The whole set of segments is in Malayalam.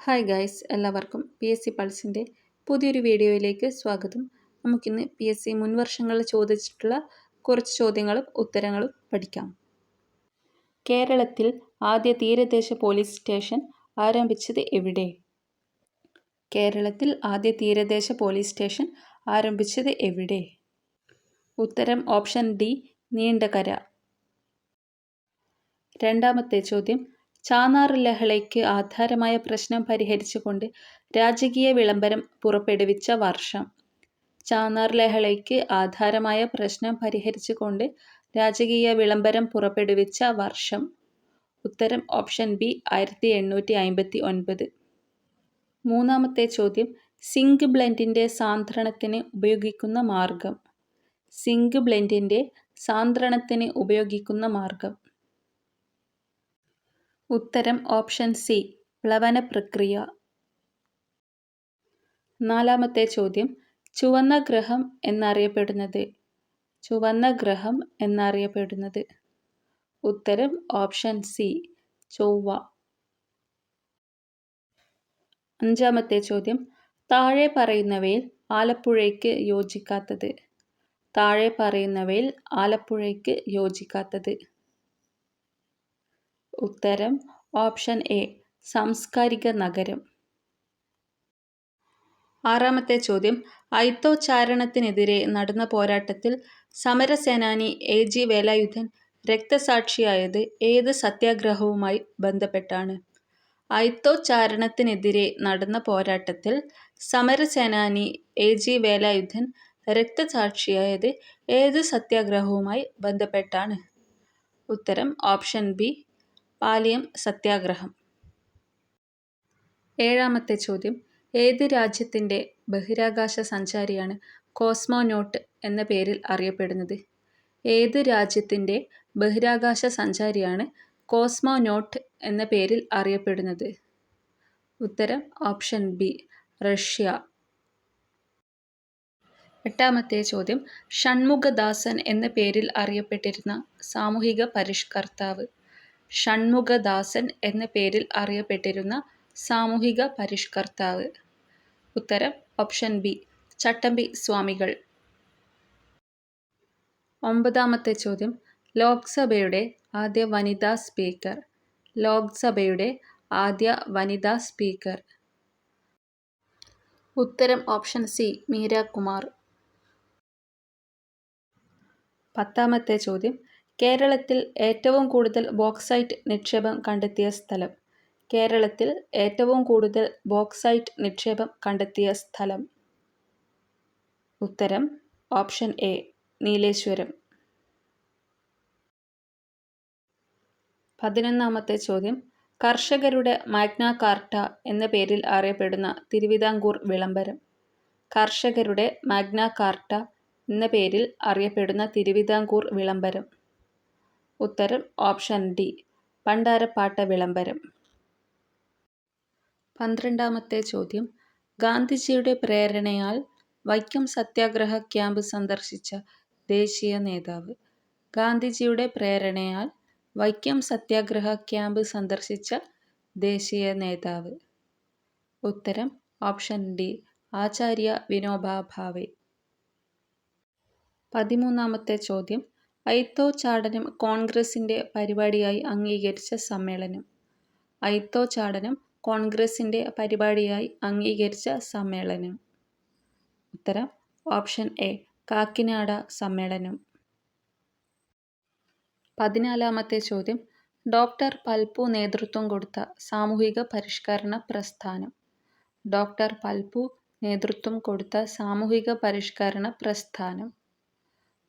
ഹായ് ഗൈസ്, എല്ലാവർക്കും PSC പൾസിൻ്റെ പുതിയൊരു വീഡിയോയിലേക്ക് സ്വാഗതം. നമുക്കിന്ന് PSC മുൻവർഷങ്ങളിൽ ചോദിച്ചിട്ടുള്ള കുറച്ച് ചോദ്യങ്ങളും ഉത്തരങ്ങളും പഠിക്കാം. കേരളത്തിൽ ആദ്യ തീരദേശ പോലീസ് സ്റ്റേഷൻ ആരംഭിച്ചത് എവിടെ? കേരളത്തിൽ ആദ്യ തീരദേശ പോലീസ് സ്റ്റേഷൻ ആരംഭിച്ചത് എവിടെ? ഉത്തരം ഓപ്ഷൻ ഡി, നീണ്ടകര. രണ്ടാമത്തെ ചോദ്യം, ചാന്നാർ ലഹളയ്ക്ക് ആധാരമായ പ്രശ്നം പരിഹരിച്ചുകൊണ്ട് രാജകീയ വിളംബരം പുറപ്പെടുവിച്ച വർഷം. ചാന്നാർ ലഹളയ്ക്ക് ആധാരമായ പ്രശ്നം പരിഹരിച്ചുകൊണ്ട് രാജകീയ വിളംബരം പുറപ്പെടുവിച്ച വർഷം. ഉത്തരം ഓപ്ഷൻ ബി, 1859. മൂന്നാമത്തെ ചോദ്യം, സിങ്ക് ബ്ലെൻഡിൻ്റെ സാന്ദ്രണത്തിന് ഉപയോഗിക്കുന്ന മാർഗം. സിങ്ക് ബ്ലെൻഡിൻ്റെ സാന്ദ്രണത്തിന് ഉപയോഗിക്കുന്ന മാർഗം. ഉത്തരം ഓപ്ഷൻ സി, പ്ലവന പ്രക്രിയ. നാലാമത്തെ ചോദ്യം, ചുവന്ന ഗ്രഹം എന്നറിയപ്പെടുന്നത്. ചുവന്ന ഗ്രഹം എന്നറിയപ്പെടുന്നത്. ഉത്തരം ഓപ്ഷൻ സി, ചൊവ്വ. അഞ്ചാമത്തെ ചോദ്യം, താഴെ പറയുന്നവയിൽ ആലപ്പുഴയ്ക്ക് യോജിക്കാത്തത്. താഴെ പറയുന്നവയിൽ ആലപ്പുഴയ്ക്ക് യോജിക്കാത്തത്. ഉത്തരം ഓപ്ഷൻ എ, സാംസ്കാരിക നഗരം. ആറാമത്തെ ചോദ്യം, അയിത്തോച്ചാരണത്തിനെതിരെ നടന്ന പോരാട്ടത്തിൽ സമരസേനാനി AG വേലായുധൻ രക്തസാക്ഷിയായത് ഏത് സത്യാഗ്രഹവുമായി ബന്ധപ്പെട്ടാണ്? അയിത്തോച്ചാരണത്തിനെതിരെ നടന്ന പോരാട്ടത്തിൽ സമരസേനാനി AG വേലായുധൻ രക്തസാക്ഷിയായത് ഏത് സത്യാഗ്രഹവുമായി ബന്ധപ്പെട്ടാണ്? ഉത്തരം ഓപ്ഷൻ ബി, പാലിയം സത്യാഗ്രഹം. ഏഴാമത്തെ ചോദ്യം, ഏത് രാജ്യത്തിൻ്റെ ബഹിരാകാശ സഞ്ചാരിയാണ് കോസ്മോനോട്ട് എന്ന പേരിൽ അറിയപ്പെടുന്നത്? ഏത് രാജ്യത്തിൻ്റെ ബഹിരാകാശ സഞ്ചാരിയാണ് കോസ്മോനോട്ട് എന്ന പേരിൽ അറിയപ്പെടുന്നത്? ഉത്തരം ഓപ്ഷൻ ബി, റഷ്യ. എട്ടാമത്തെ ചോദ്യം, ഷൺമുഖദാസൻ എന്ന പേരിൽ അറിയപ്പെട്ടിരുന്ന സാമൂഹിക പരിഷ്കർത്താവ്. ഷൺമുഖദാസൻ എന്ന പേരിൽ അറിയപ്പെട്ടിരുന്ന സാമൂഹിക പരിഷ്കർത്താവ്. ഉത്തരം ഓപ്ഷൻ ബി, ചട്ടമ്പി സ്വാമികൾ. ഒമ്പതാമത്തെ ചോദ്യം, ലോക്സഭയുടെ ആദ്യ വനിതാ സ്പീക്കർ. ലോക്സഭയുടെ ആദ്യ വനിതാ സ്പീക്കർ. ഉത്തരം ഓപ്ഷൻ സി, മീര കുമാർ. പത്താമത്തെ ചോദ്യം, കേരളത്തിൽ ഏറ്റവും കൂടുതൽ ബോക്സൈറ്റ് നിക്ഷേപം കണ്ടെത്തിയ സ്ഥലം. കേരളത്തിൽ ഏറ്റവും കൂടുതൽ ബോക്സൈറ്റ് നിക്ഷേപം കണ്ടെത്തിയ സ്ഥലം. ഉത്തരം ഓപ്ഷൻ എ, നീലേശ്വരം. 11ാമത്തെ ചോദ്യം, കർഷകരുടെ മാഗ്ന കാർട്ട എന്ന പേരിൽ അറിയപ്പെടുന്ന തിരുവിതാംകൂർ വിളംബരം. കർഷകരുടെ മാഗ്ന കാർട്ട എന്ന പേരിൽ അറിയപ്പെടുന്ന തിരുവിതാംകൂർ വിളംബരം. ഉത്തരം ഓപ്ഷൻ ഡി, പണ്ടാരപ്പാട്ട വിളംബരം. 12ാമത്തെ ചോദ്യം, ഗാന്ധിജിയുടെ പ്രേരണയാൽ വൈക്കം സത്യാഗ്രഹ ക്യാമ്പ് സന്ദർശിച്ച ദേശീയ നേതാവ്. ഗാന്ധിജിയുടെ പ്രേരണയാൽ വൈക്കം സത്യാഗ്രഹ ക്യാമ്പ് സന്ദർശിച്ച ദേശീയ നേതാവ്. ഉത്തരം ഓപ്ഷൻ ഡി, ആചാര്യ വിനോബ ഭാവെ. 13ാമത്തെ ചോദ്യം, അയിത്തോച്ചാടനം കോൺഗ്രസിൻ്റെ പരിപാടിയായി അംഗീകരിച്ച സമ്മേളനം. അയിത്തോച്ചാടനം കോൺഗ്രസിൻ്റെ പരിപാടിയായി അംഗീകരിച്ച സമ്മേളനം. ഉത്തരം ഓപ്ഷൻ എ, കാക്കിനാഡ സമ്മേളനം. 14ാമത്തെ ചോദ്യം, ഡോക്ടർ പൽപു നേതൃത്വം കൊടുത്ത സാമൂഹിക പരിഷ്കരണ പ്രസ്ഥാനം. ഡോക്ടർ പൽപു നേതൃത്വം കൊടുത്ത സാമൂഹിക പരിഷ്കരണ പ്രസ്ഥാനം.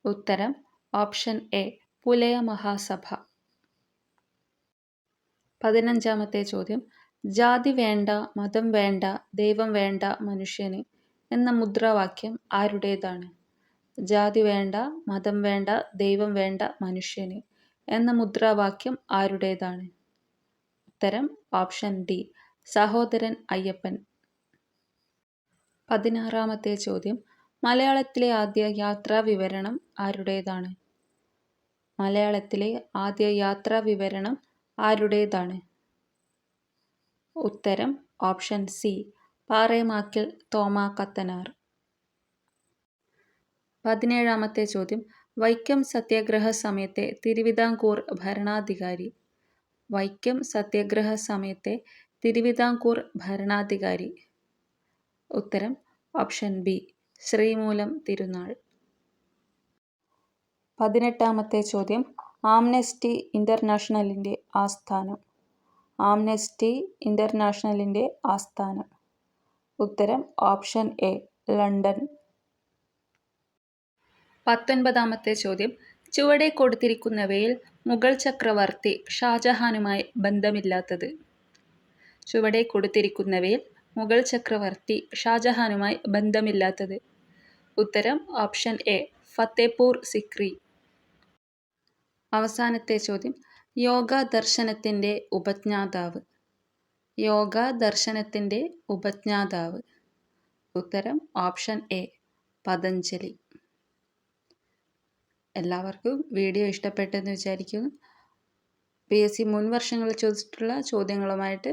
ഉത്തരം ഓപ്ഷൻ എ, പുലയ മഹാസഭ. 15ാമത്തെ ചോദ്യം, ജാതി വേണ്ട, മതം വേണ്ട, ദൈവം വേണ്ട മനുഷ്യന് എന്ന മുദ്രാവാക്യം ആരുടേതാണ്? ജാതി വേണ്ട, മതം വേണ്ട, ദൈവം വേണ്ട മനുഷ്യന് എന്ന മുദ്രാവാക്യം ആരുടേതാണ്? ഉത്തരം ഓപ്ഷൻ ഡി, സഹോദരൻ അയ്യപ്പൻ. 16ാമത്തെ ചോദ്യം, മലയാളത്തിലെ ആദ്യ യാത്രാ വിവരണം ആരുടേതാണ്? മലയാളത്തിലെ ആദ്യ യാത്രാ വിവരണം ആരുടേതാണ്? ഉത്തരം ഓപ്ഷൻ സി പാറേമാക്കിൽ തോമ കത്തനാർ. 17ാമത്തെ ചോദ്യം. വൈക്കം സത്യാഗ്രഹ സമയത്തെ തിരുവിതാംകൂർ ഭരണാധികാരി. വൈക്കം സത്യാഗ്രഹ സമയത്തെ തിരുവിതാംകൂർ ഭരണാധികാരി. ഉത്തരം ഓപ്ഷൻ ബി ശ്രീമൂലം തിരുനാൾ. 18ാമത്തെ ചോദ്യം. ആംനസ്റ്റി ഇന്റർനാഷണലിന്റെ ആസ്ഥാനം. ആംനസ്റ്റി ഇന്റർനാഷണലിന്റെ ആസ്ഥാനം. ഉത്തരം ഓപ്ഷൻ എ ലണ്ടൻ. 19ാമത്തെ ചോദ്യം. ചുവടെ കൊടുത്തിരിക്കുന്നവയിൽ മുഗൾ ചക്രവർത്തി ഷാജഹാനുമായി ബന്ധമില്ലാത്തത്. ചുവടെ കൊടുത്തിരിക്കുന്നവയിൽ മുഗൾ ചക്രവർത്തി ഷാജഹാനുമായി ബന്ധമില്ലാത്തത്. ഉത്തരം ഓപ്ഷൻ എ ഫത്തേപൂർ സിക്രി. അവസാനത്തെ ചോദ്യം. യോഗ ദർശനത്തിന്റെ ഉപജ്ഞാതാവ്. യോഗ ദർശനത്തിന്റെ ഉപജ്ഞാതാവ്. ഉത്തരം ഓപ്ഷൻ എ പതഞ്ജലി. എല്ലാവർക്കും വീഡിയോ ഇഷ്ടപ്പെട്ടെന്ന് വിചാരിക്കുന്നു. PSC മുൻ വർഷങ്ങളിൽ ചോദിച്ചിട്ടുള്ള ചോദ്യങ്ങളുമായിട്ട്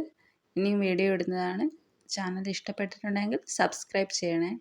ഇനിയും വീഡിയോ ഇടുന്നതാണ്. ചാനൽ ഇഷ്ടപ്പെട്ടിട്ടുണ്ടെങ്കിൽ സബ്സ്ക്രൈബ് ചെയ്യണേ.